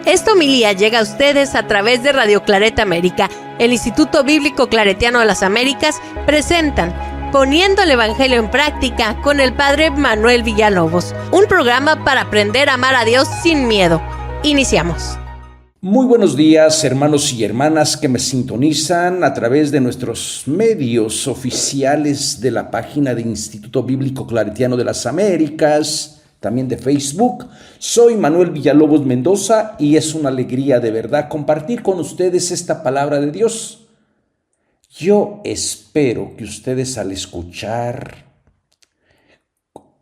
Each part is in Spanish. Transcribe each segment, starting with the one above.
Esta homilía llega a ustedes a través de Radio Claret América. El Instituto Bíblico Claretiano de las Américas presentan Poniendo el Evangelio en Práctica con el Padre Manuel Villalobos, un programa para aprender a amar a Dios sin miedo. Iniciamos. Muy buenos días, hermanos y hermanas que me sintonizan a través de nuestros medios oficiales de la página de Instituto Bíblico Claretiano de las Américas, también de Facebook. Soy Manuel Villalobos Mendoza y es una alegría de verdad compartir con ustedes esta palabra de Dios. Yo espero que ustedes al escuchar,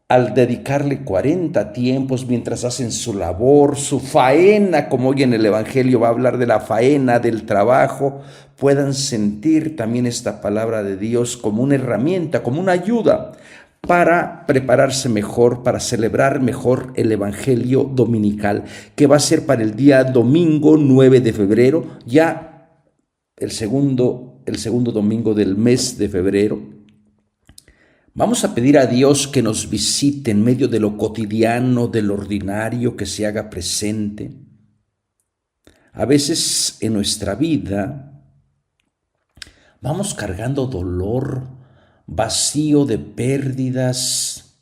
al dedicarle 40 tiempos mientras hacen su labor, su faena, como hoy en el Evangelio va a hablar de la faena, del trabajo, puedan sentir también esta palabra de Dios como una herramienta, como una ayuda para prepararse mejor, para celebrar mejor el Evangelio dominical, que va a ser para el día domingo 9 de febrero, ya el segundo domingo del mes de febrero. Vamos a pedir a Dios que nos visite en medio de lo cotidiano, del ordinario, que se haga presente. A veces en nuestra vida vamos cargando dolor, vacío de pérdidas,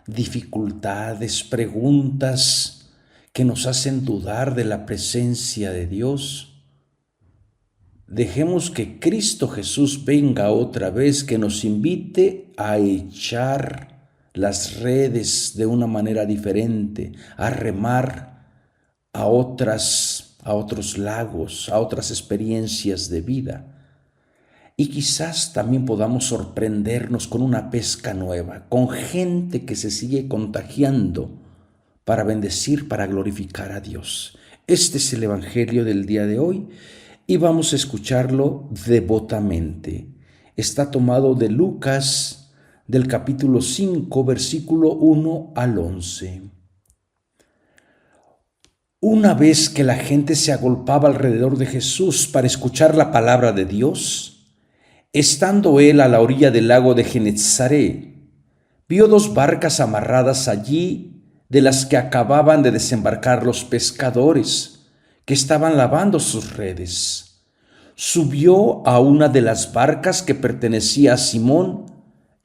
dificultades, preguntas que nos hacen dudar de la presencia de Dios. Dejemos que Cristo Jesús venga otra vez, que nos invite a echar las redes de una manera diferente, a remar a otros lagos, a otras experiencias de vida. Y quizás también podamos sorprendernos con una pesca nueva, con gente que se sigue contagiando para bendecir, para glorificar a Dios. Este es el Evangelio del día de hoy y vamos a escucharlo devotamente. Está tomado de Lucas, del capítulo 5, versículo 1 al 11. Una vez que la gente se agolpaba alrededor de Jesús para escuchar la palabra de Dios, estando él a la orilla del lago de Genezaret, vio 2 barcas amarradas allí, de las que acababan de desembarcar los pescadores, que estaban lavando sus redes. Subió a una de las barcas que pertenecía a Simón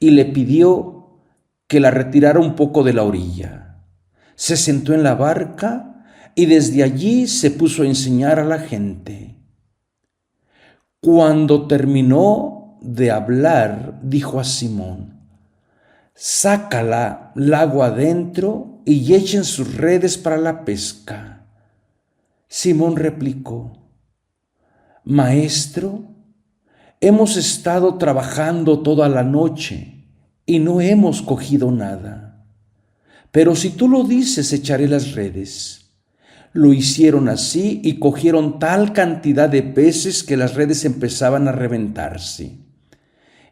y le pidió que la retirara un poco de la orilla. Se sentó en la barca y desde allí se puso a enseñar a la gente. Cuando terminó de hablar, dijo a Simón: «Sácala lago adentro y echen sus redes para la pesca». Simón replicó: «Maestro, hemos estado trabajando toda la noche y no hemos cogido nada. Pero si tú lo dices, echaré las redes». Lo hicieron así y cogieron tal cantidad de peces que las redes empezaban a reventarse.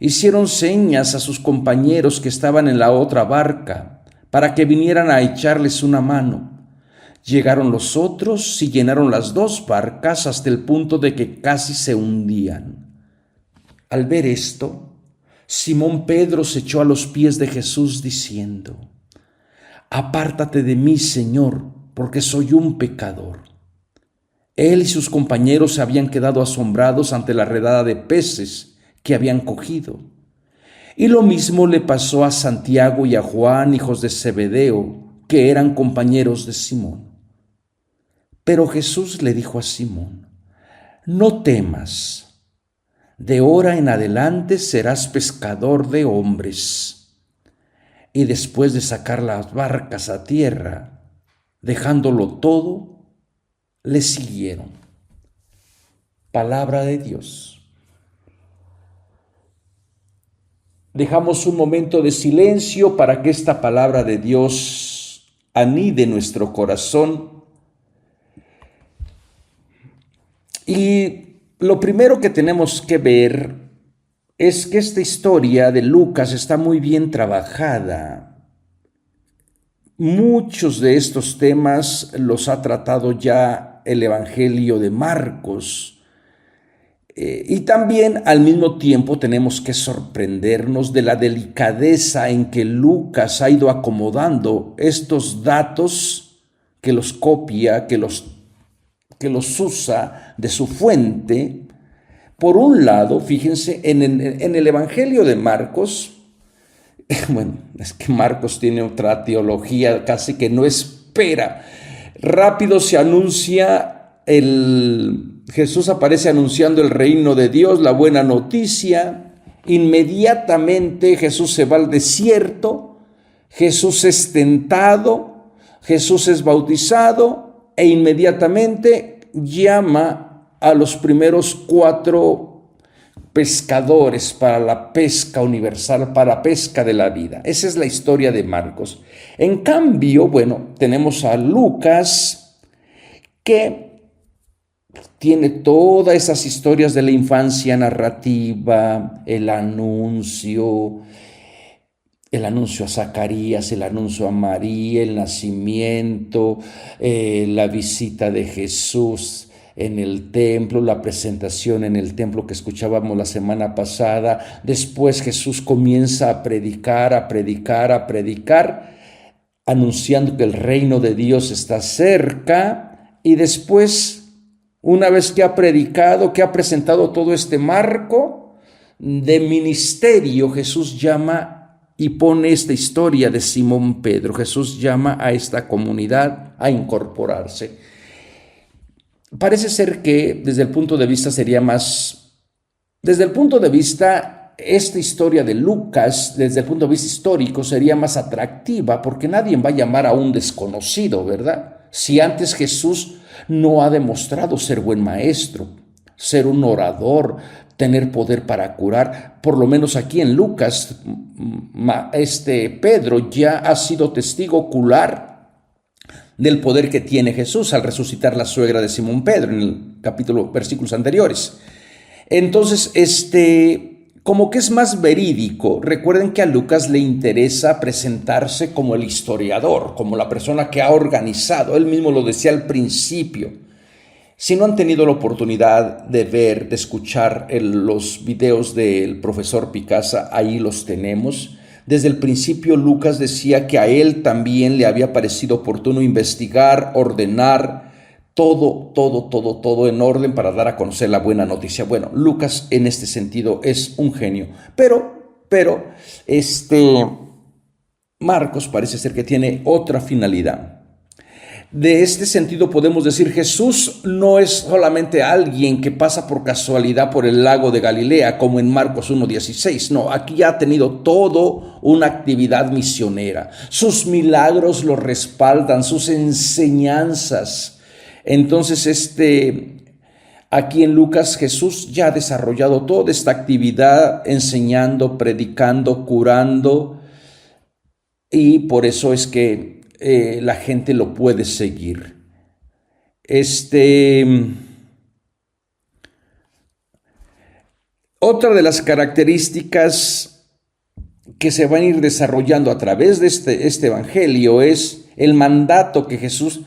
Hicieron señas a sus compañeros que estaban en la otra barca para que vinieran a echarles una mano. Llegaron los otros y llenaron las 2 barcas hasta el punto de que casi se hundían. Al ver esto, Simón Pedro se echó a los pies de Jesús diciendo: «Apártate de mí, Señor, porque soy un pecador». Él y sus compañeros se habían quedado asombrados ante la redada de peces que habían cogido. Y lo mismo le pasó a Santiago y a Juan, hijos de Zebedeo, que eran compañeros de Simón. Pero Jesús le dijo a Simón: «No temas, de ahora en adelante serás pescador de hombres». Y después de sacar las barcas a tierra, dejándolo todo, le siguieron. Palabra de Dios. Dejamos un momento de silencio para que esta palabra de Dios anide nuestro corazón. Y lo primero que tenemos que ver es que esta historia de Lucas está muy bien trabajada. Muchos de estos temas los ha tratado ya el Evangelio de Marcos. Y también al mismo tiempo tenemos que sorprendernos de la delicadeza en que Lucas ha ido acomodando estos datos, que los copia, que los que los usa de su fuente. Por un lado, fíjense, en el Evangelio de Marcos, bueno, es que Marcos tiene otra teología, casi que no espera. Rápido se anuncia, Jesús aparece anunciando el reino de Dios, la buena noticia. Inmediatamente Jesús se va al desierto, Jesús es tentado, Jesús es bautizado e inmediatamente llama a los primeros 4 pescadores para la pesca universal, para la pesca de la vida. Esa es la historia de Marcos. En cambio, bueno, tenemos a Lucas, que tiene todas esas historias de la infancia narrativa, el anuncio a Zacarías, el anuncio a María, el nacimiento, la visita de Jesús en el templo, la presentación en el templo que escuchábamos la semana pasada. Después Jesús comienza a predicar, anunciando que el reino de Dios está cerca. Y después, una vez que ha predicado, que ha presentado todo este marco de ministerio, Jesús llama y pone esta historia de Simón Pedro. Jesús llama a esta comunidad a incorporarse. Parece ser que desde el punto de vista esta historia de Lucas, desde el punto de vista histórico, sería más atractiva, porque nadie va a llamar a un desconocido, ¿verdad? Si antes Jesús no ha demostrado ser buen maestro, ser un orador, tener poder para curar. Por lo menos aquí en Lucas, Pedro ya ha sido testigo ocular del poder que tiene Jesús al resucitar la suegra de Simón Pedro en el versículos anteriores. Entonces, como que es más verídico. Recuerden que a Lucas le interesa presentarse como el historiador, como la persona que ha organizado. Él mismo lo decía al principio. Si no han tenido la oportunidad de ver, de escuchar los videos del profesor Picasa, ahí los tenemos. Desde el principio Lucas decía que a él también le había parecido oportuno investigar, ordenar todo en orden para dar a conocer la buena noticia. Bueno, Lucas en este sentido es un genio, pero Marcos parece ser que tiene otra finalidad. De este sentido podemos decir, Jesús no es solamente alguien que pasa por casualidad por el lago de Galilea, como en Marcos 1:16. No, aquí ha tenido todo una actividad misionera. Sus milagros lo respaldan, sus enseñanzas. Entonces, aquí en Lucas, Jesús ya ha desarrollado toda esta actividad, enseñando, predicando, curando, y por eso es que la gente lo puede seguir. Otra de las características que se van a ir desarrollando a través de este evangelio es el mandato que Jesús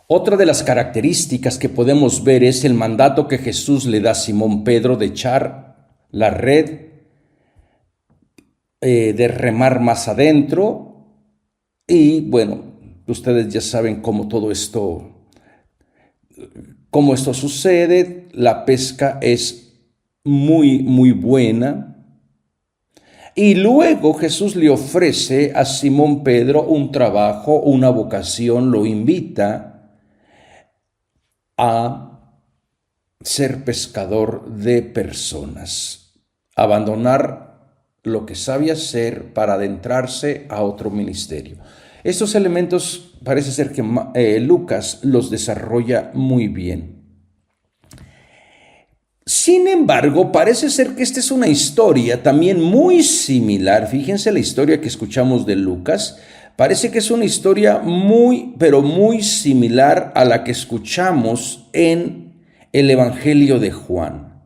Otra de las características que podemos ver es el mandato que Jesús le da a Simón Pedro de echar la red, de remar más adentro. Y bueno, ustedes ya saben cómo esto sucede. La pesca es muy, muy buena. Y luego Jesús le ofrece a Simón Pedro un trabajo, una vocación, lo invita a ser pescador de personas, abandonar lo que sabe hacer para adentrarse a otro ministerio. Estos elementos parece ser que Lucas los desarrolla muy bien. Sin embargo, parece ser que esta es una historia también muy similar. Fíjense la historia que escuchamos de Lucas. Parece que es una historia muy, pero muy similar a la que escuchamos en el Evangelio de Juan.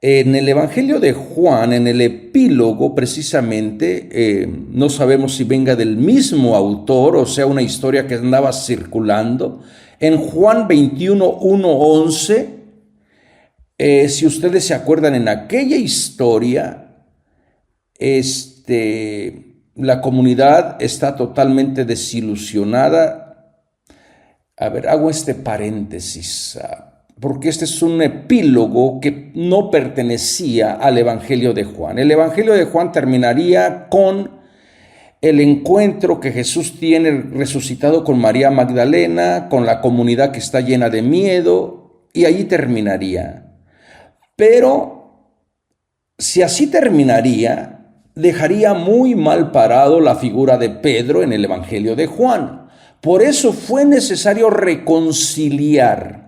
En el Evangelio de Juan, en el epílogo precisamente, no sabemos si venga del mismo autor o sea una historia que andaba circulando. En Juan 21:1-11, si ustedes se acuerdan, en aquella historia, la comunidad está totalmente desilusionada. A ver, hago este paréntesis, porque este es un epílogo que no pertenecía al Evangelio de Juan. El Evangelio de Juan terminaría con el encuentro que Jesús tiene resucitado con María Magdalena, con la comunidad que está llena de miedo, y allí terminaría. Pero si así terminaría, dejaría muy mal parado la figura de Pedro en el Evangelio de Juan. Por eso fue necesario reconciliar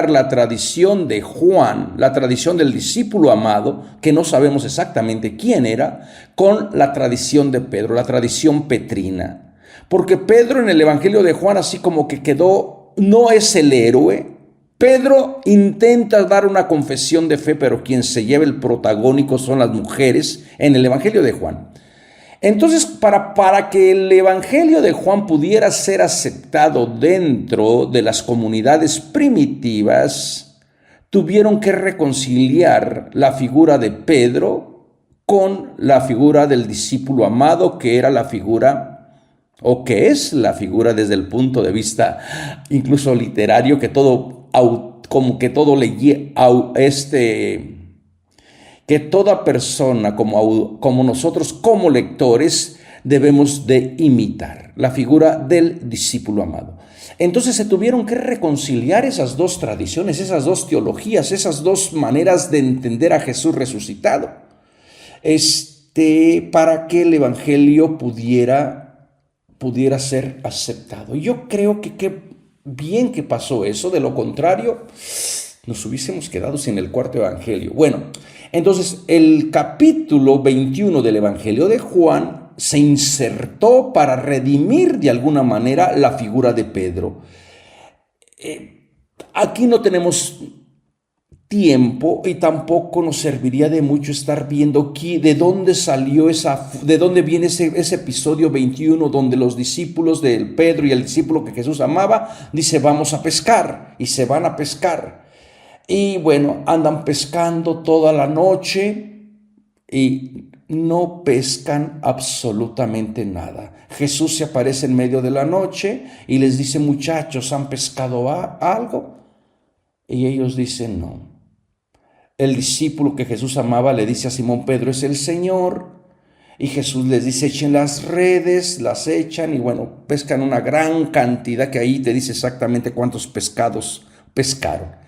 la tradición de Juan, la tradición del discípulo amado, que no sabemos exactamente quién era, con la tradición de Pedro, la tradición petrina. Porque Pedro en el Evangelio de Juan así como que quedó, no es el héroe. Pedro intenta dar una confesión de fe, pero quien se lleva el protagónico son las mujeres en el Evangelio de Juan. Entonces, para que el Evangelio de Juan pudiera ser aceptado dentro de las comunidades primitivas, tuvieron que reconciliar la figura de Pedro con la figura del discípulo amado, que era la figura, o que es la figura desde el punto de vista incluso literario, que todo, como que todo que toda persona como nosotros como lectores debemos de imitar, la figura del discípulo amado. Entonces se tuvieron que reconciliar esas dos tradiciones, esas dos teologías, esas dos maneras de entender a Jesús resucitado, para que el Evangelio pudiera ser aceptado. Yo creo que qué bien que pasó eso, de lo contrario nos hubiésemos quedado sin el cuarto evangelio. Bueno, entonces el capítulo 21 del Evangelio de Juan se insertó para redimir de alguna manera la figura de Pedro. Aquí no tenemos tiempo y tampoco nos serviría de mucho estar viendo de dónde salió de dónde viene ese episodio 21 donde los discípulos de Pedro y el discípulo que Jesús amaba dice vamos a pescar y se van a pescar. Y bueno, andan pescando toda la noche y no pescan absolutamente nada. Jesús se aparece en medio de la noche y les dice, muchachos, ¿han pescado algo? Y ellos dicen, no. El discípulo que Jesús amaba le dice a Simón Pedro, es el Señor. Y Jesús les dice, echen las redes, las echan y bueno, pescan una gran cantidad que ahí te dice exactamente cuántos pescados pescaron.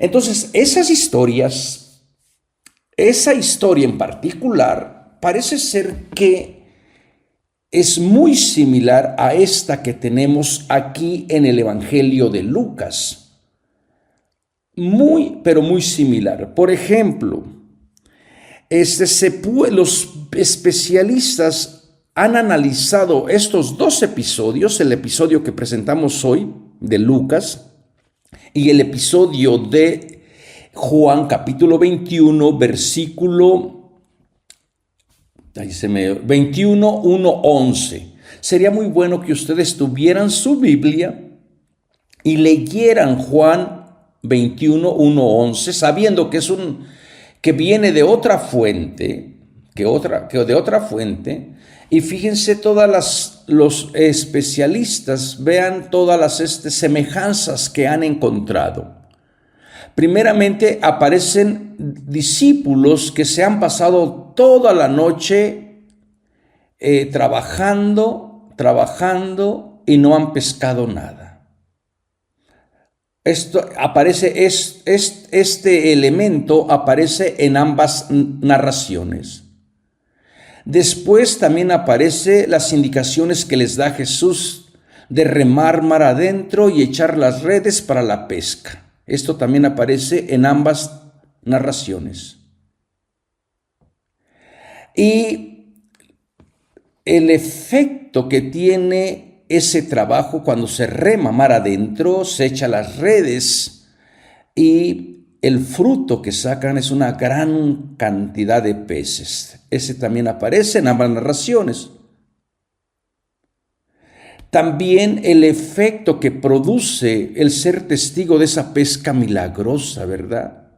Entonces, esa historia en particular, parece ser que es muy similar a esta que tenemos aquí en el Evangelio de Lucas. Pero muy similar. Por ejemplo, los especialistas han analizado estos dos episodios, el episodio que presentamos hoy de Lucas, y el episodio de Juan capítulo 21, versículo 21, 1, 11. Sería muy bueno que ustedes tuvieran su Biblia y leyeran Juan 21, 1, 11, sabiendo que viene de otra fuente, de otra fuente. Y fíjense los especialistas, vean todas las semejanzas que han encontrado. Primeramente aparecen discípulos que se han pasado toda la noche trabajando y no han pescado nada. Este elemento aparece en ambas narraciones. Después también aparecen las indicaciones que les da Jesús de remar mar adentro y echar las redes para la pesca. Esto también aparece en ambas narraciones. Y el efecto que tiene ese trabajo cuando se rema mar adentro, se echa las redes y el fruto que sacan es una gran cantidad de peces. Ese también aparece en ambas narraciones. También el efecto que produce el ser testigo de esa pesca milagrosa, ¿verdad?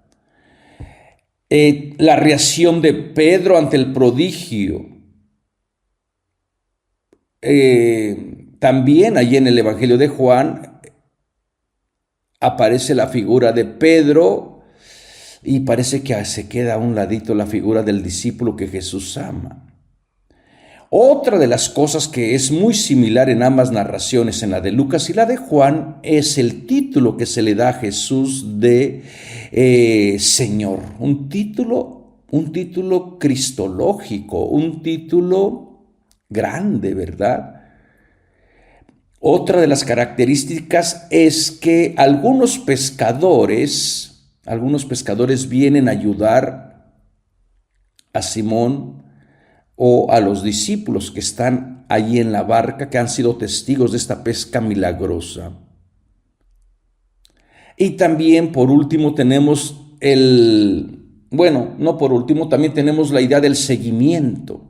La reacción de Pedro ante el prodigio También allí en el Evangelio de Juan aparece la figura de Pedro y parece que se queda a un ladito la figura del discípulo que Jesús ama. Otra de las cosas que es muy similar en ambas narraciones, en la de Lucas y la de Juan, es el título que se le da a Jesús de Señor. Un título cristológico, un título grande, ¿verdad? Otra de las características es que algunos pescadores vienen a ayudar a Simón o a los discípulos que están allí en la barca, que han sido testigos de esta pesca milagrosa. Y también, por último, tenemos también tenemos la idea del seguimiento.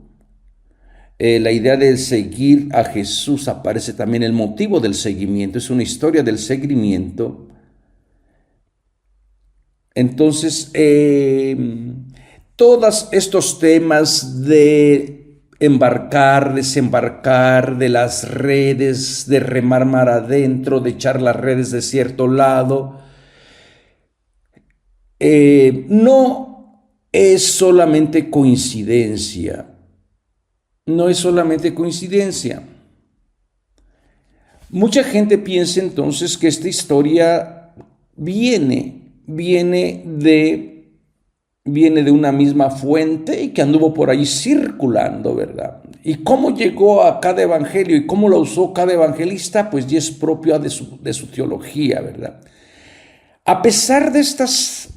La idea de seguir a Jesús aparece también el motivo del seguimiento, es una historia del seguimiento. Entonces, todos estos temas de embarcar, desembarcar, de las redes, de remar mar adentro, de echar las redes de cierto lado, no es solamente coincidencia. No es solamente coincidencia. Mucha gente piensa entonces que esta historia viene de una misma fuente y que anduvo por ahí circulando, ¿verdad? Y cómo llegó a cada evangelio y cómo lo usó cada evangelista, pues ya es propio de su teología, ¿verdad? A pesar de estas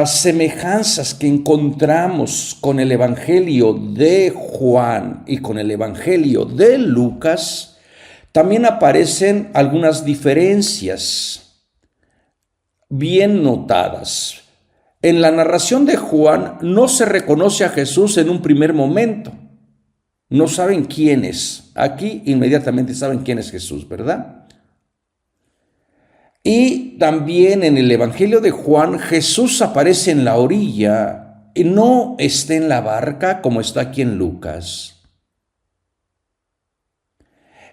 semejanzas que encontramos con el Evangelio de Juan y con el Evangelio de Lucas, también aparecen algunas diferencias bien notadas. En la narración de Juan no se reconoce a Jesús en un primer momento. No saben quién es. Aquí inmediatamente saben quién es Jesús, ¿verdad? Y también en el Evangelio de Juan, Jesús aparece en la orilla y no está en la barca como está aquí en Lucas.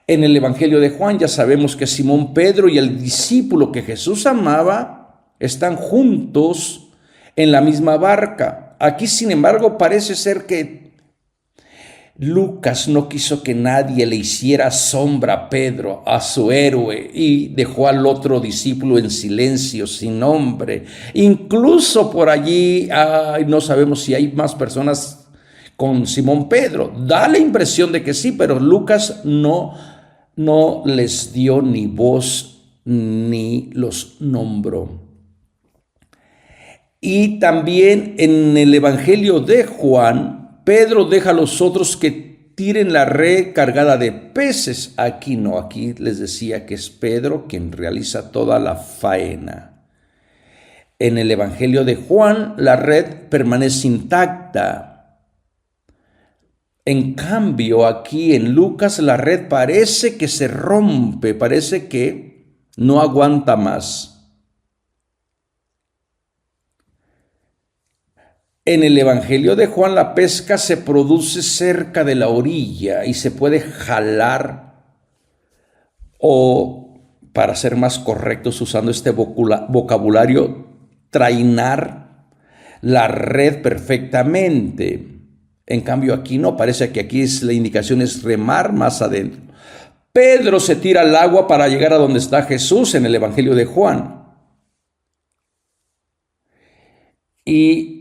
En el Evangelio de Juan ya sabemos que Simón Pedro y el discípulo que Jesús amaba están juntos en la misma barca. Aquí, sin embargo, parece ser que Lucas no quiso que nadie le hiciera sombra a Pedro, a su héroe, y dejó al otro discípulo en silencio, sin nombre. Incluso por allí, no sabemos si hay más personas con Simón Pedro. Da la impresión de que sí, pero Lucas no les dio ni voz ni los nombró. Y también en el Evangelio de Juan, Pedro deja a los otros que tiren la red cargada de peces. Aquí no, aquí les decía que es Pedro quien realiza toda la faena. En el Evangelio de Juan, la red permanece intacta. En cambio, aquí en Lucas, la red parece que se rompe, parece que no aguanta más. En el Evangelio de Juan, la pesca se produce cerca de la orilla y se puede jalar, o para ser más correctos usando este vocabulario, trainar la red perfectamente. En cambio aquí no, parece que aquí la indicación es remar más adentro. Pedro se tira al agua para llegar a donde está Jesús en el Evangelio de Juan. Y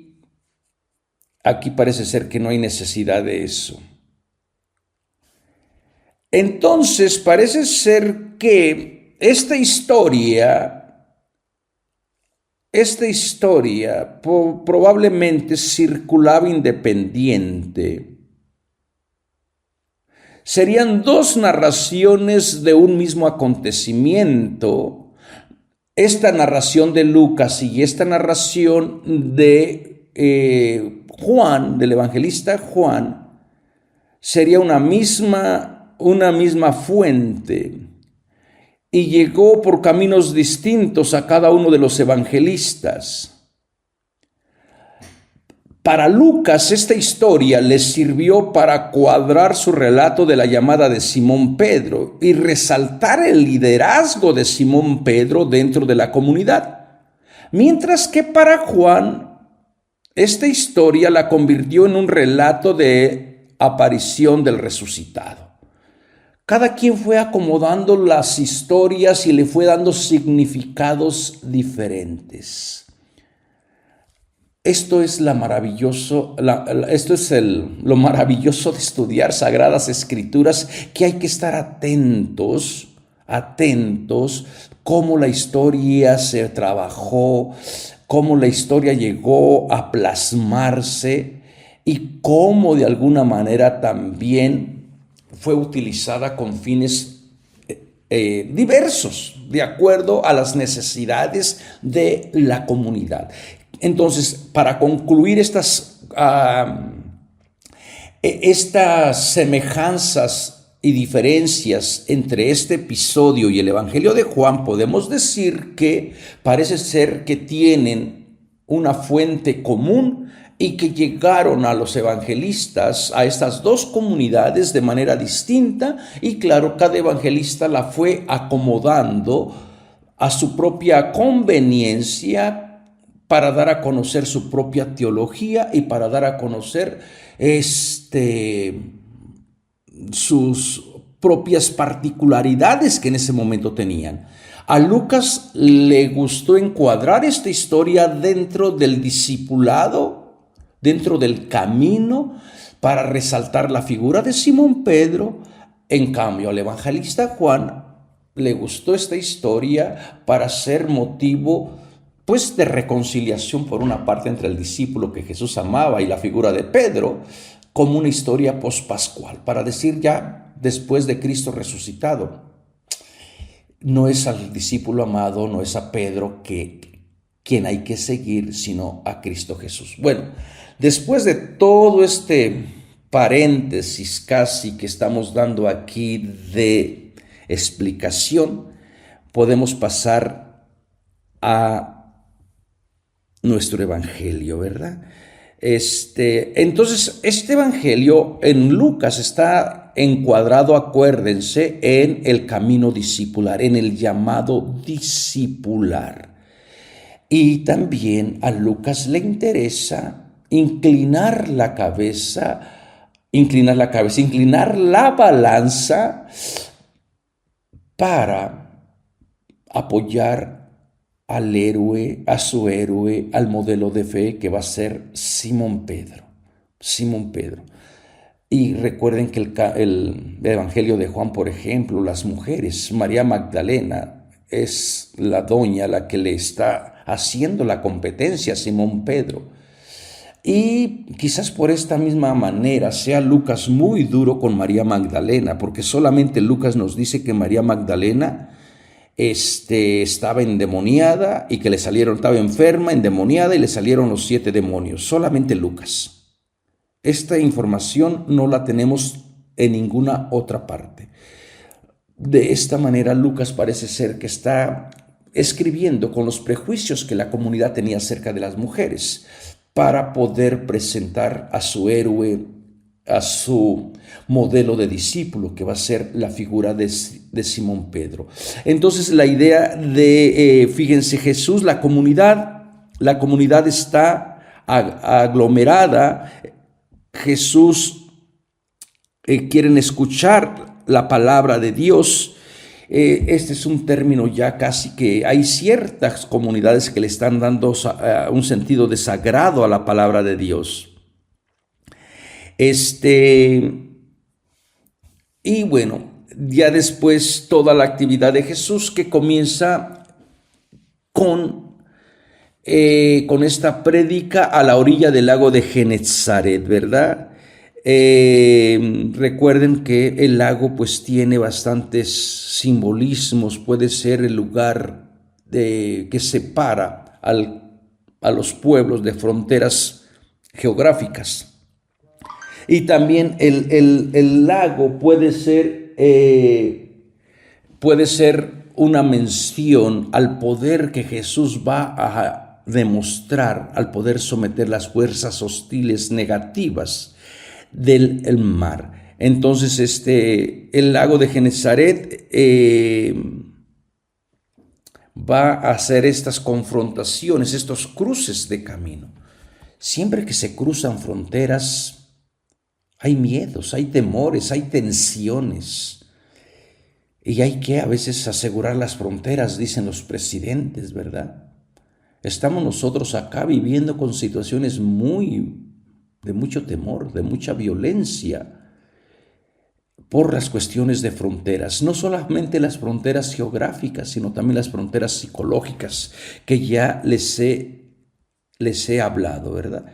aquí parece ser que no hay necesidad de eso. Entonces parece ser que esta historia probablemente circulaba independiente. Serían dos narraciones de un mismo acontecimiento. Esta narración de Lucas y esta narración de Juan, del evangelista Juan, sería una misma fuente y llegó por caminos distintos a cada uno de los evangelistas. Para Lucas, esta historia le sirvió para cuadrar su relato de la llamada de Simón Pedro y resaltar el liderazgo de Simón Pedro dentro de la comunidad. Mientras que para Juan, esta historia la convirtió en un relato de aparición del resucitado. Cada quien fue acomodando las historias y le fue dando significados diferentes. Esto es lo maravilloso de estudiar Sagradas Escrituras, que hay que estar atentos, cómo la historia se trabajó, cómo la historia llegó a plasmarse y cómo de alguna manera también fue utilizada con fines diversos, de acuerdo a las necesidades de la comunidad. Entonces, para concluir estas semejanzas y diferencias entre este episodio y el Evangelio de Juan, podemos decir que parece ser que tienen una fuente común y que llegaron a los evangelistas, a estas dos comunidades de manera distinta, y claro, cada evangelista la fue acomodando a su propia conveniencia para dar a conocer su propia teología y para dar a conocer sus propias particularidades que en ese momento tenían. A Lucas le gustó encuadrar esta historia dentro del discipulado, dentro del camino, para resaltar la figura de Simón Pedro. En cambio, al evangelista Juan le gustó esta historia para ser motivo de reconciliación por una parte entre el discípulo que Jesús amaba y la figura de Pedro, como una historia pospascual, para decir ya después de Cristo resucitado, no es al discípulo amado, no es a Pedro quien hay que seguir, sino a Cristo Jesús. Bueno, después de todo este paréntesis casi que estamos dando aquí de explicación, podemos pasar a nuestro evangelio, ¿verdad? Entonces, este evangelio en Lucas está encuadrado, acuérdense, en el camino discipular, en el llamado discipular. Y también a Lucas le interesa inclinar la balanza para apoyar al héroe, a su héroe, al modelo de fe que va a ser Simón Pedro. Y recuerden que el Evangelio de Juan, por ejemplo, las mujeres, María Magdalena es la doña la que le está haciendo la competencia a Simón Pedro. Y quizás por esta misma manera sea Lucas muy duro con María Magdalena, porque solamente Lucas nos dice que María Magdalena estaba endemoniada y que estaba enferma, endemoniada, y le salieron los 7 demonios. Solamente Lucas. Esta información no la tenemos en ninguna otra parte. De esta manera, Lucas parece ser que está escribiendo con los prejuicios que la comunidad tenía acerca de las mujeres, para poder presentar a su héroe, a su modelo de discípulo, que va a ser la figura de Simón Pedro. Entonces, la idea de, fíjense, Jesús, la comunidad está aglomerada. Jesús quieren escuchar la palabra de Dios. Este es un término ya casi que hay ciertas comunidades que le están dando un sentido de sagrado a la palabra de Dios. Y bueno, ya después toda la actividad de Jesús que comienza con esta prédica a la orilla del lago de Genezaret, ¿verdad? Recuerden que el lago pues tiene bastantes simbolismos. Puede ser el lugar que separa a los pueblos de fronteras geográficas. Y también el lago puede ser una mención al poder que Jesús va demostrar, al poder someter las fuerzas hostiles negativas del mar. Entonces el lago de Genesaret va a hacer estas confrontaciones, estos cruces de camino. Siempre que se cruzan fronteras, hay miedos, hay temores, hay tensiones. Y hay que a veces asegurar las fronteras, dicen los presidentes, ¿verdad? Estamos nosotros acá viviendo con situaciones de mucho temor, de mucha violencia por las cuestiones de fronteras. No solamente las fronteras geográficas, sino también las fronteras psicológicas que ya les he hablado, ¿verdad?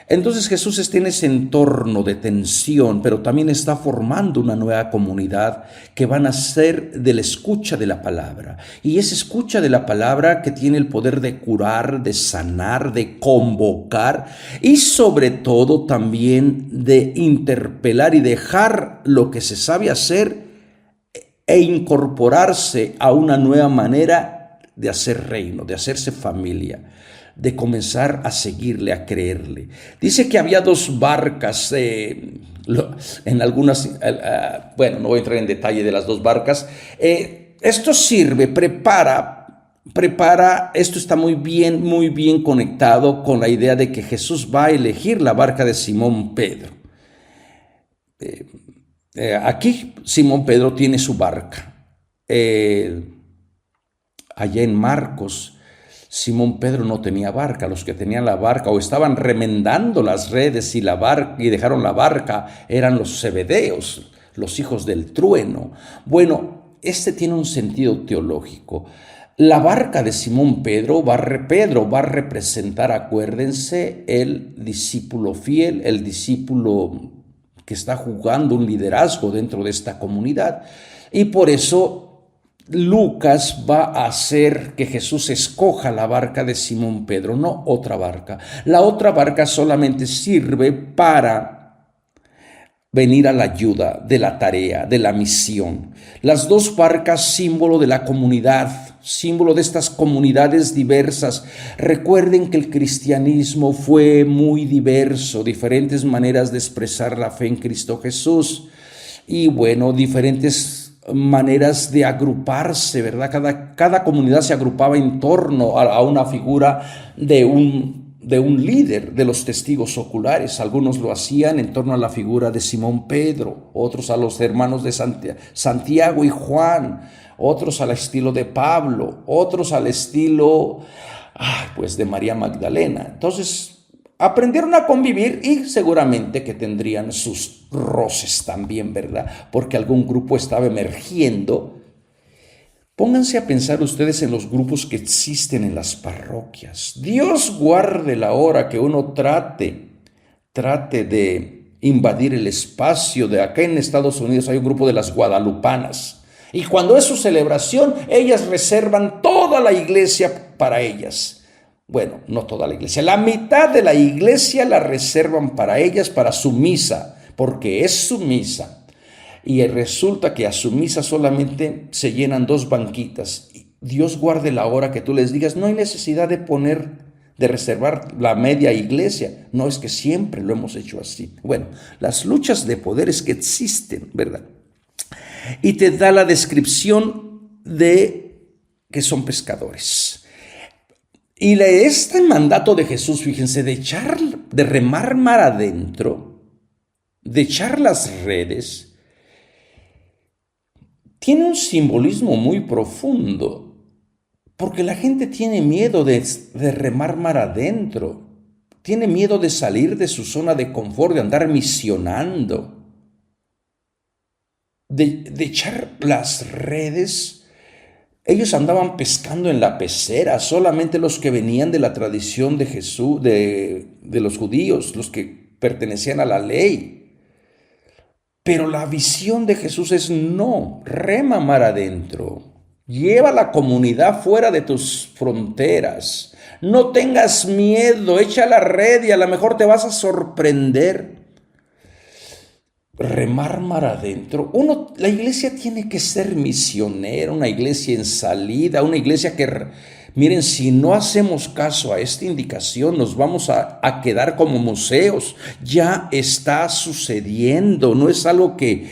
Entonces Jesús está en ese entorno de tensión, pero también está formando una nueva comunidad que van a ser de la escucha de la palabra. Y esa escucha de la palabra que tiene el poder de curar, de sanar, de convocar y sobre todo también de interpelar y dejar lo que se sabe hacer e incorporarse a una nueva manera de hacer reino, de hacerse familia, de comenzar a seguirle, a creerle. Dice que había dos barcas, en algunas, bueno, no voy a entrar en detalle de las dos barcas. Esto sirve, prepara, esto está muy bien conectado con la idea de que Jesús va a elegir la barca de Simón Pedro. Aquí Simón Pedro tiene su barca. Allá en Marcos, Simón Pedro no tenía barca. Los que tenían la barca o estaban remendando las redes y dejaron la barca eran los zebedeos, los hijos del trueno. Bueno, tiene un sentido teológico. La barca de Simón Pedro va a representar, acuérdense, el discípulo fiel, el discípulo que está jugando un liderazgo dentro de esta comunidad. Y por eso Lucas va a hacer que Jesús escoja la barca de Simón Pedro, no otra barca. La otra barca solamente sirve para venir a la ayuda de la tarea, de la misión. Las dos barcas, símbolo de la comunidad, símbolo de estas comunidades diversas. Recuerden que el cristianismo fue muy diverso, diferentes maneras de expresar la fe en Cristo Jesús. Y bueno, diferentes maneras de agruparse, ¿verdad? Cada comunidad se agrupaba en torno a una figura de un líder, de los testigos oculares. Algunos lo hacían en torno a la figura de Simón Pedro, otros a los hermanos de Santiago y Juan, otros al estilo de Pablo, otros al estilo pues de María Magdalena. Entonces aprendieron a convivir y seguramente que tendrían sus roces también, ¿verdad? Porque algún grupo estaba emergiendo. Pónganse a pensar ustedes en los grupos que existen en las parroquias. Dios guarde la hora que uno trate de invadir el espacio. De acá en Estados Unidos hay un grupo de las guadalupanas. Y cuando es su celebración, ellas reservan toda la iglesia para ellas. Bueno, no toda la iglesia, la mitad de la iglesia la reservan para ellas, para su misa, porque es su misa. Y resulta que a su misa solamente se llenan 2 banquitas. Dios guarde la hora que tú les digas, no hay necesidad de reservar la media iglesia. No, es que siempre lo hemos hecho así. Bueno, las luchas de poderes que existen, ¿verdad? Y te da la descripción de que son pescadores. Y este mandato de Jesús, fíjense, de remar mar adentro, de echar las redes, tiene un simbolismo muy profundo, porque la gente tiene miedo de remar mar adentro, tiene miedo de salir de su zona de confort, de andar misionando, de echar las redes. Ellos andaban pescando en la pecera, solamente los que venían de la tradición de Jesús, de los judíos, los que pertenecían a la ley. Pero la visión de Jesús es no, rema mar adentro, lleva la comunidad fuera de tus fronteras, no tengas miedo, echa la red y a lo mejor te vas a sorprender. remar mar adentro. La iglesia tiene que ser misionera, una iglesia en salida, una iglesia que, miren, si no hacemos caso a esta indicación, nos vamos a quedar como museos. Ya está sucediendo, no es algo que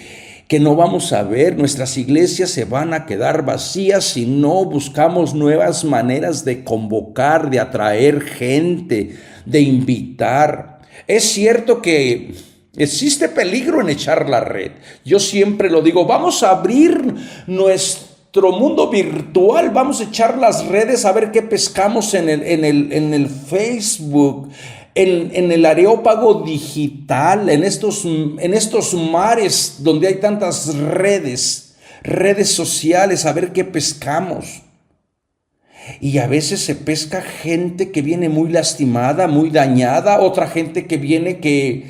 no vamos a ver. Nuestras iglesias se van a quedar vacías si no buscamos nuevas maneras de convocar, de atraer gente, de invitar. Es cierto que existe peligro en echar la red. Yo siempre lo digo, vamos a abrir nuestro mundo virtual, vamos a echar las redes a ver qué pescamos en el Facebook, en el areópago digital, en estos mares donde hay tantas redes sociales, a ver qué pescamos. Y a veces se pesca gente que viene muy lastimada, muy dañada, otra gente que viene que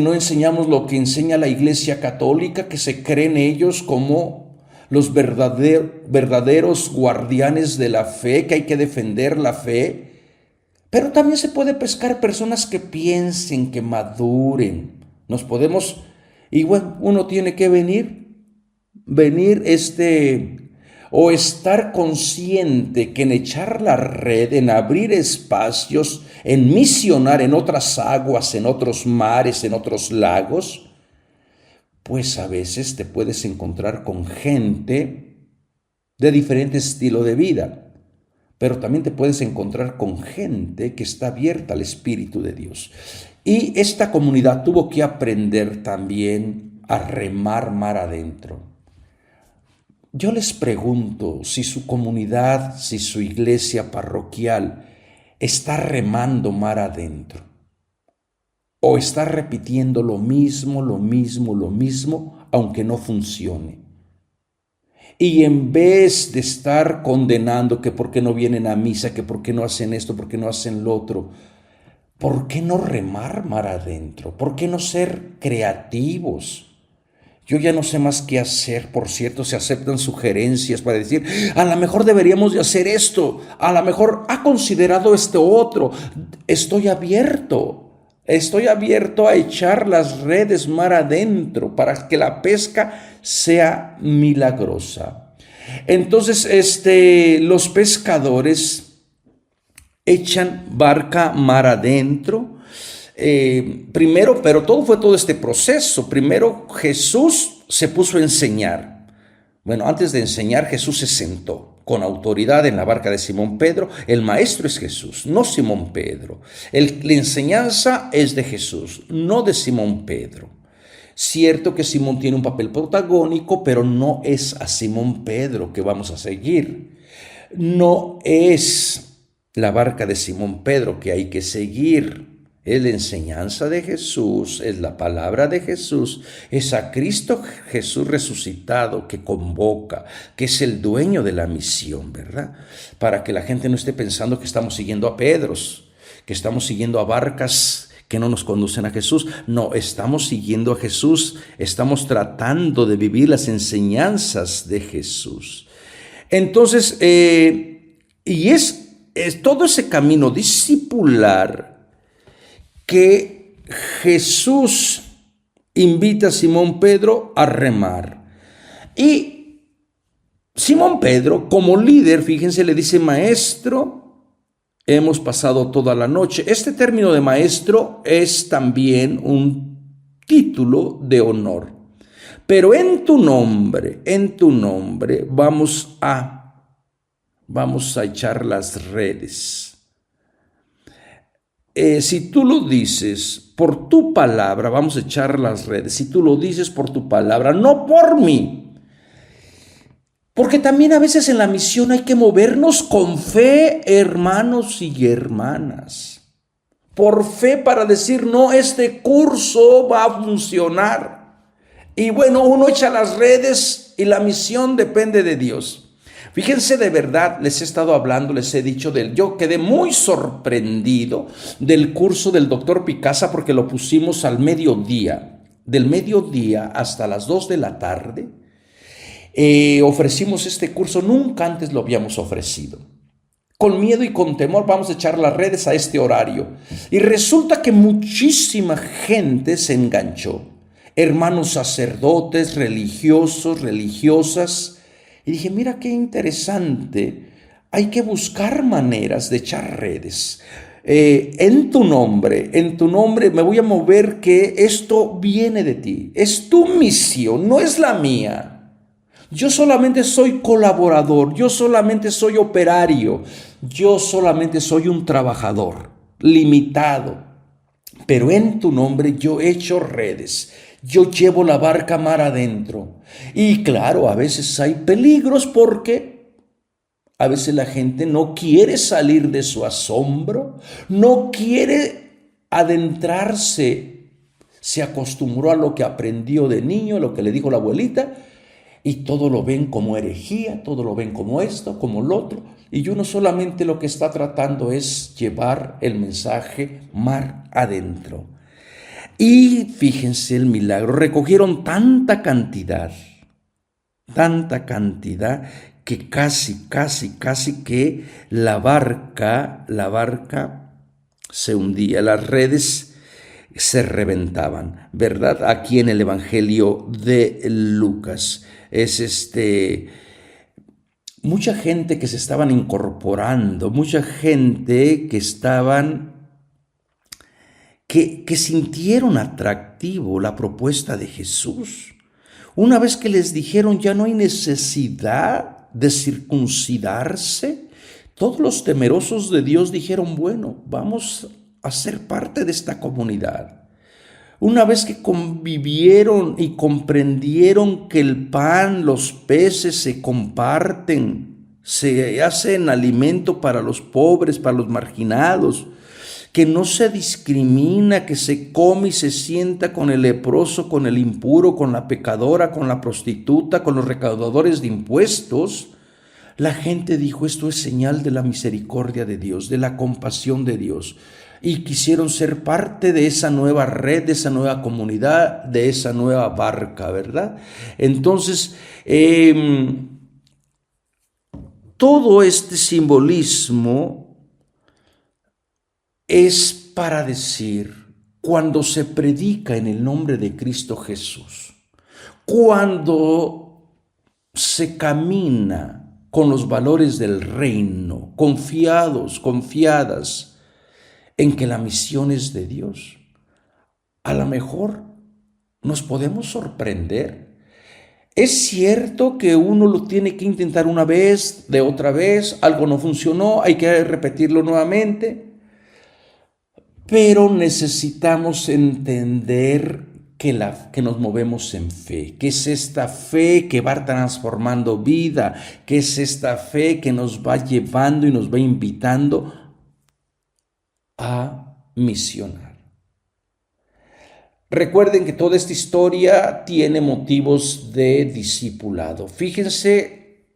no enseñamos lo que enseña la Iglesia Católica, que se creen ellos como los verdaderos guardianes de la fe, que hay que defender la fe. Pero también se puede pescar personas que piensen, que maduren. Y bueno, uno tiene que venir o estar consciente que en echar la red, en abrir espacios, en misionar en otras aguas, en otros mares, en otros lagos, pues a veces te puedes encontrar con gente de diferente estilo de vida. Pero también te puedes encontrar con gente que está abierta al Espíritu de Dios. Y esta comunidad tuvo que aprender también a remar mar adentro. Yo les pregunto si su comunidad, si su iglesia parroquial está remando mar adentro o está repitiendo lo mismo, aunque no funcione. Y en vez de estar condenando que por qué no vienen a misa, que por qué no hacen esto, por qué no hacen lo otro, ¿por qué no remar mar adentro? ¿Por qué no ser creativos? Yo ya no sé más qué hacer. Por cierto, se aceptan sugerencias para decir, a lo mejor deberíamos de hacer esto, a lo mejor ha considerado esto otro. Estoy abierto a echar las redes mar adentro para que la pesca sea milagrosa. Entonces, los pescadores echan barca mar adentro. Primero, pero todo este proceso. Primero Jesús se puso a enseñar. Bueno, antes de enseñar, Jesús se sentó con autoridad en la barca de Simón Pedro. El maestro es Jesús, no Simón Pedro. La enseñanza es de Jesús, no de Simón Pedro. Cierto que Simón tiene un papel protagónico, pero no es a Simón Pedro que vamos a seguir. No es la barca de Simón Pedro que hay que seguir. Es la enseñanza de Jesús, es la palabra de Jesús, es a Cristo Jesús resucitado que convoca, que es el dueño de la misión, ¿verdad? Para que la gente no esté pensando que estamos siguiendo a Pedros, que estamos siguiendo a barcas que no nos conducen a Jesús. No, estamos siguiendo a Jesús, estamos tratando de vivir las enseñanzas de Jesús. Entonces, y es todo ese camino discipular que Jesús invita a Simón Pedro a remar. Y Simón Pedro, como líder, fíjense, le dice, maestro, hemos pasado toda la noche. Este término de maestro es también un título de honor. Pero en tu nombre, vamos a echar las redes. Si tú lo dices por tu palabra, vamos a echar las redes. Si tú lo dices por tu palabra, no por mí. Porque también a veces en la misión hay que movernos con fe, hermanos y hermanas. Por fe para decir, no, este curso va a funcionar. Y bueno, uno echa las redes y la misión depende de Dios. Fíjense, de verdad, les he estado hablando, les he dicho yo quedé muy sorprendido del curso del doctor Picasa porque lo pusimos al mediodía, del mediodía hasta las 2 de la tarde. Ofrecimos este curso, nunca antes lo habíamos ofrecido. Con miedo y con temor vamos a echar las redes a este horario. Y resulta que muchísima gente se enganchó. Hermanos sacerdotes, religiosos, religiosas. Y dije, mira qué interesante. Hay que buscar maneras de echar redes. En tu nombre me voy a mover, que esto viene de ti. Es tu misión, no es la mía. Yo solamente soy colaborador, yo solamente soy operario, yo solamente soy un trabajador limitado. Pero en tu nombre yo echo redes, yo llevo la barca mar adentro. Y claro, a veces hay peligros porque a veces la gente no quiere salir de su asombro, no quiere adentrarse, se acostumbró a lo que aprendió de niño, a lo que le dijo la abuelita, y todo lo ven como herejía, todo lo ven como esto, como lo otro. Y uno solamente lo que está tratando es llevar el mensaje mar adentro. Y fíjense el milagro, recogieron tanta cantidad, que casi que la barca se hundía, las redes se reventaban, ¿verdad? Aquí en el Evangelio de Lucas es mucha gente que se estaban incorporando, mucha gente que que sintieron atractivo la propuesta de Jesús. Una vez que les dijeron ya no hay necesidad de circuncidarse, todos los temerosos de Dios dijeron, bueno, vamos a ser parte de esta comunidad. Una vez que convivieron y comprendieron que el pan, los peces se comparten, se hacen alimento para los pobres, para los marginados, que no se discrimina, que se come y se sienta con el leproso, con el impuro, con la pecadora, con la prostituta, con los recaudadores de impuestos, la gente dijo, esto es señal de la misericordia de Dios, de la compasión de Dios. Y quisieron ser parte de esa nueva red, de esa nueva comunidad, de esa nueva barca, ¿verdad? Entonces, todo este simbolismo es para decir, cuando se predica en el nombre de Cristo Jesús, cuando se camina con los valores del reino, confiadas en que la misión es de Dios, a lo mejor nos podemos sorprender. Es cierto que uno lo tiene que intentar una vez, de otra vez, algo no funcionó, hay que repetirlo nuevamente, pero necesitamos entender que nos movemos en fe, que es esta fe que va transformando vida, que es esta fe que nos va llevando y nos va invitando a misionar. Recuerden que toda esta historia tiene motivos de discipulado. Fíjense,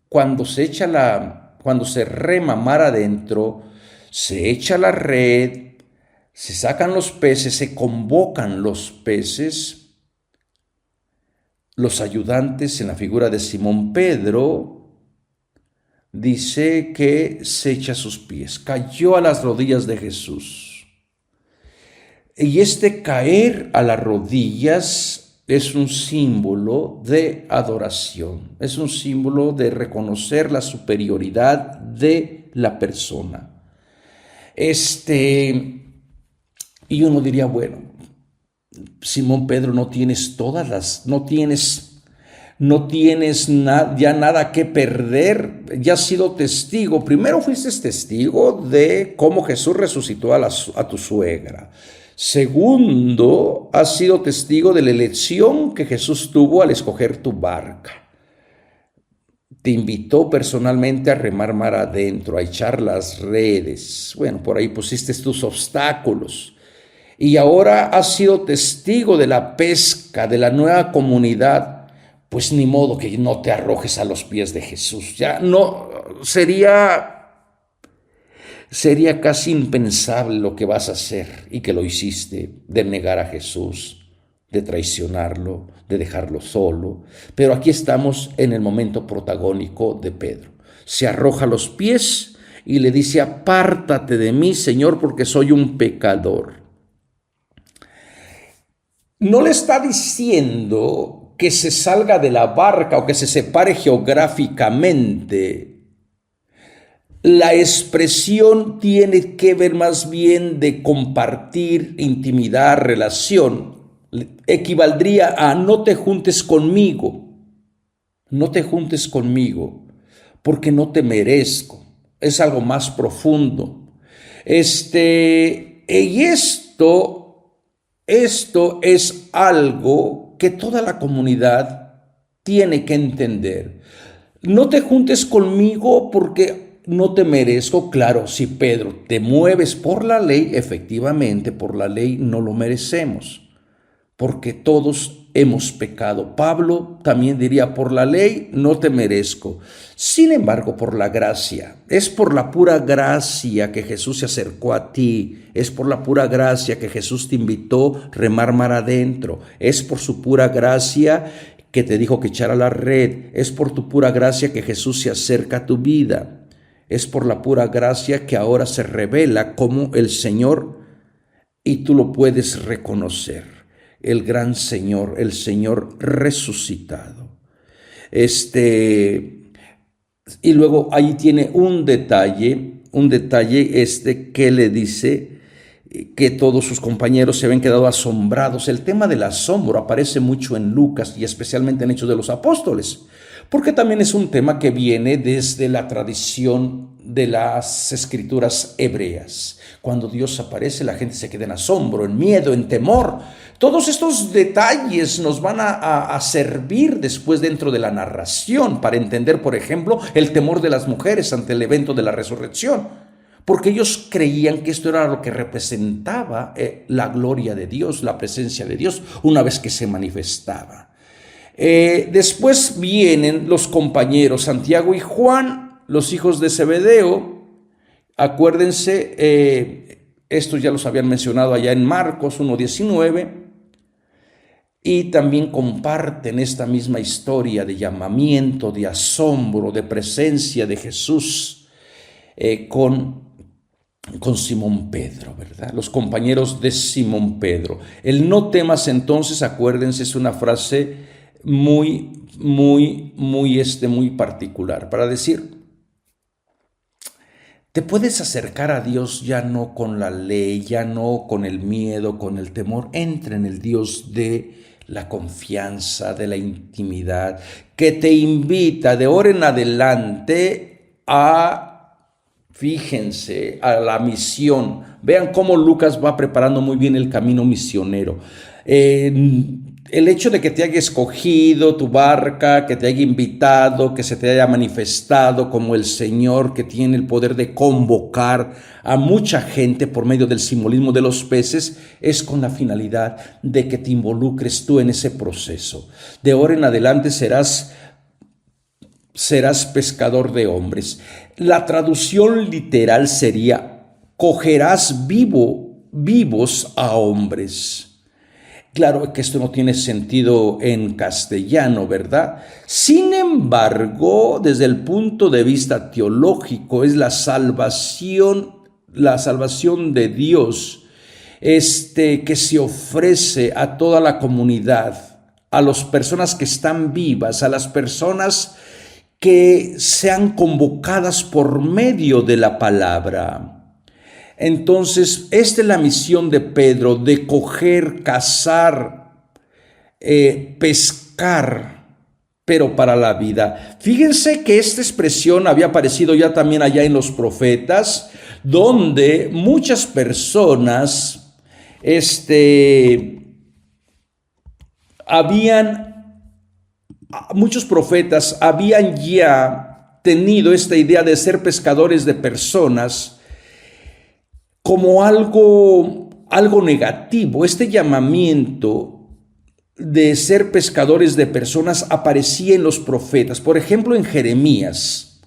cuando se rema mar adentro, se echa la red, se sacan los peces, se convocan los peces, los ayudantes en la figura de Simón Pedro, dice que se echa a sus pies, cayó a las rodillas de Jesús. Y este caer a las rodillas es un símbolo de adoración, es un símbolo de reconocer la superioridad de la persona. Y uno diría, bueno, Simón Pedro, no tienes ya nada que perder, ya has sido testigo. Primero fuiste testigo de cómo Jesús resucitó a tu suegra. Segundo, has sido testigo de la elección que Jesús tuvo al escoger tu barca. Te invitó personalmente a remar mar adentro, a echar las redes. Bueno, por ahí pusiste tus obstáculos. Y ahora has sido testigo de la pesca, de la nueva comunidad. Pues ni modo que no te arrojes a los pies de Jesús. Ya no, sería casi impensable lo que vas a hacer y que lo hiciste, de negar a Jesús, de traicionarlo, de dejarlo solo. Pero aquí estamos en el momento protagónico de Pedro. Se arroja a los pies y le dice: apártate de mí, Señor, porque soy un pecador. No le está diciendo que se salga de la barca o que se separe geográficamente. La expresión tiene que ver más bien de compartir, intimidad, relación. Equivaldría a: no te juntes conmigo, no te juntes conmigo, porque no te merezco. Es algo más profundo. Y esto es algo que toda la comunidad tiene que entender. No te juntes conmigo porque no te merezco. Claro, si Pedro te mueves por la ley, efectivamente por la ley no lo merecemos, porque todos hemos pecado. Pablo también diría: por la ley no te merezco. Sin embargo, por la gracia, es por la pura gracia que Jesús se acercó a ti, es por la pura gracia que Jesús te invitó a remar mar adentro, es por su pura gracia que te dijo que echara la red, es por tu pura gracia que Jesús se acerca a tu vida. Es por la pura gracia que ahora se revela como el Señor y tú lo puedes reconocer, el gran Señor, el Señor resucitado. Y luego ahí tiene un detalle que le dice que todos sus compañeros se habían quedado asombrados. El tema del asombro aparece mucho en Lucas y especialmente en Hechos de los Apóstoles, porque también es un tema que viene desde la tradición de las escrituras hebreas. Cuando Dios aparece, la gente se queda en asombro, en miedo, en temor. Todos estos detalles nos van a servir después dentro de la narración para entender, por ejemplo, el temor de las mujeres ante el evento de la resurrección, porque ellos creían que esto era lo que representaba la gloria de Dios, la presencia de Dios, una vez que se manifestaba. Después vienen los compañeros Santiago y Juan, los hijos de Zebedeo. Acuérdense, estos ya los habían mencionado allá en Marcos 1:19, y también comparten esta misma historia de llamamiento, de asombro, de presencia de Jesús con Simón Pedro, ¿verdad? Los compañeros de Simón Pedro. El no temas entonces, acuérdense, es una frase muy particular para decir: te puedes acercar a Dios ya no con la ley, ya no con el miedo, con el temor. Entra en el Dios de la confianza, de la intimidad, que te invita de ahora en adelante fíjense, a la misión. Vean cómo Lucas va preparando muy bien el camino misionero. El hecho de que te haya escogido tu barca, que te haya invitado, que se te haya manifestado como el Señor que tiene el poder de convocar a mucha gente por medio del simbolismo de los peces, es con la finalidad de que te involucres tú en ese proceso. De ahora en adelante serás pescador de hombres. La traducción literal sería: cogerás vivos a hombres. Claro que esto no tiene sentido en castellano, ¿verdad? Sin embargo, desde el punto de vista teológico, es la salvación de Dios que se ofrece a toda la comunidad, a las personas que están vivas, a las personas que sean convocadas por medio de la palabra. Entonces, esta es la misión de Pedro, de coger, cazar, pescar, pero para la vida. Fíjense que esta expresión había aparecido ya también allá en los profetas, donde muchas personas, muchos profetas habían ya tenido esta idea de ser pescadores de personas como algo negativo. Este llamamiento de ser pescadores de personas aparecía en los profetas. Por ejemplo, en Jeremías,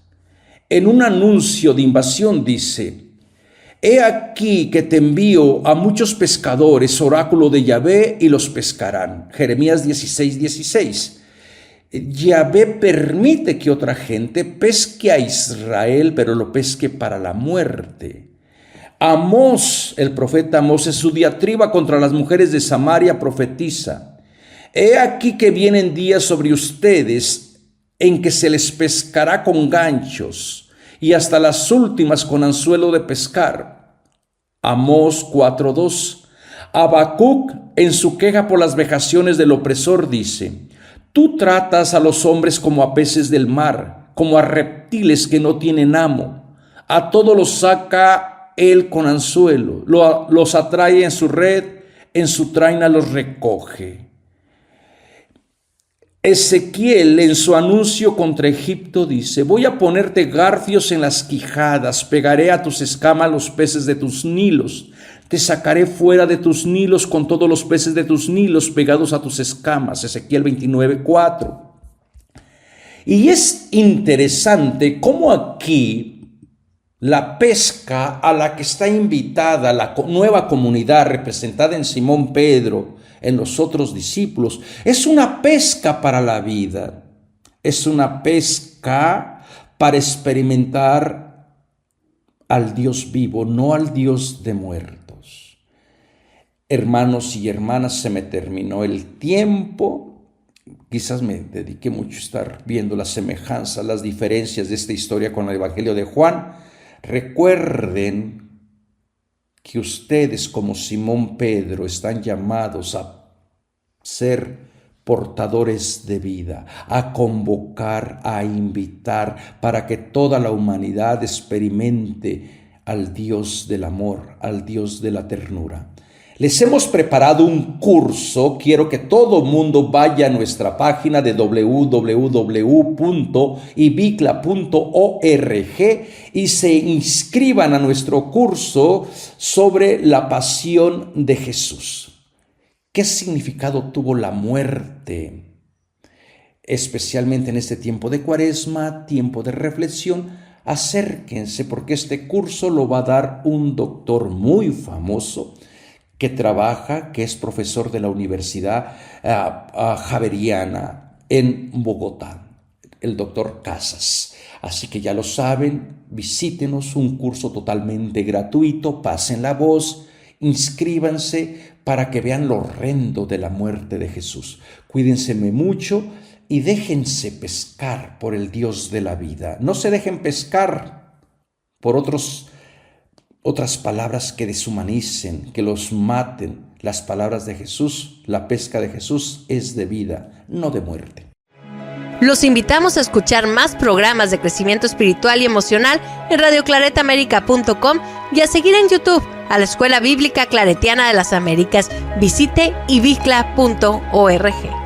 en un anuncio de invasión dice: he aquí que te envío a muchos pescadores, oráculo de Yahvé, y los pescarán. Jeremías 16:16. Yahvé permite que otra gente pesque a Israel, pero lo pesque para la muerte. Amós, el profeta Amós, en su diatriba contra las mujeres de Samaria profetiza: he aquí que vienen días sobre ustedes en que se les pescará con ganchos y hasta las últimas con anzuelo de pescar. Amós 4:2. Habacuc, en su queja por las vejaciones del opresor, dice: tú tratas a los hombres como a peces del mar, como a reptiles que no tienen amo. A todos los saca él con anzuelo, los atrae en su red, en su traina los recoge. Ezequiel, en su anuncio contra Egipto, dice: voy a ponerte garfios en las quijadas, pegaré a tus escamas los peces de tus nilos, te sacaré fuera de tus nilos con todos los peces de tus nilos pegados a tus escamas. Ezequiel 29:4. Y es interesante cómo aquí la pesca a la que está invitada la nueva comunidad representada en Simón Pedro, en los otros discípulos, es una pesca para la vida, es una pesca para experimentar al Dios vivo, no al Dios de muertos. Hermanos y hermanas, se me terminó el tiempo. Quizás me dediqué mucho a estar viendo las semejanzas, las diferencias de esta historia con el Evangelio de Juan. Recuerden que ustedes, como Simón Pedro, están llamados a ser portadores de vida, a convocar, a invitar, para que toda la humanidad experimente al Dios del amor, al Dios de la ternura. Les hemos preparado un curso. Quiero que todo mundo vaya a nuestra página de www.ibicla.org y se inscriban a nuestro curso sobre la pasión de Jesús. ¿Qué significado tuvo la muerte? Especialmente en este tiempo de Cuaresma, tiempo de reflexión, acérquense porque este curso lo va a dar un doctor muy famoso que es profesor de la Universidad Javeriana en Bogotá, el doctor Casas. Así que ya lo saben, visítenos, un curso totalmente gratuito, pasen la voz, inscríbanse para que vean lo horrendo de la muerte de Jesús. Cuídense mucho y déjense pescar por el Dios de la vida. No se dejen pescar por otras palabras que deshumanicen, que los maten. Las palabras de Jesús, la pesca de Jesús es de vida, no de muerte. Los invitamos a escuchar más programas de crecimiento espiritual y emocional en radioclaretaamerica.com y a seguir en YouTube a la Escuela Bíblica Claretiana de las Américas. Visite ibicla.org.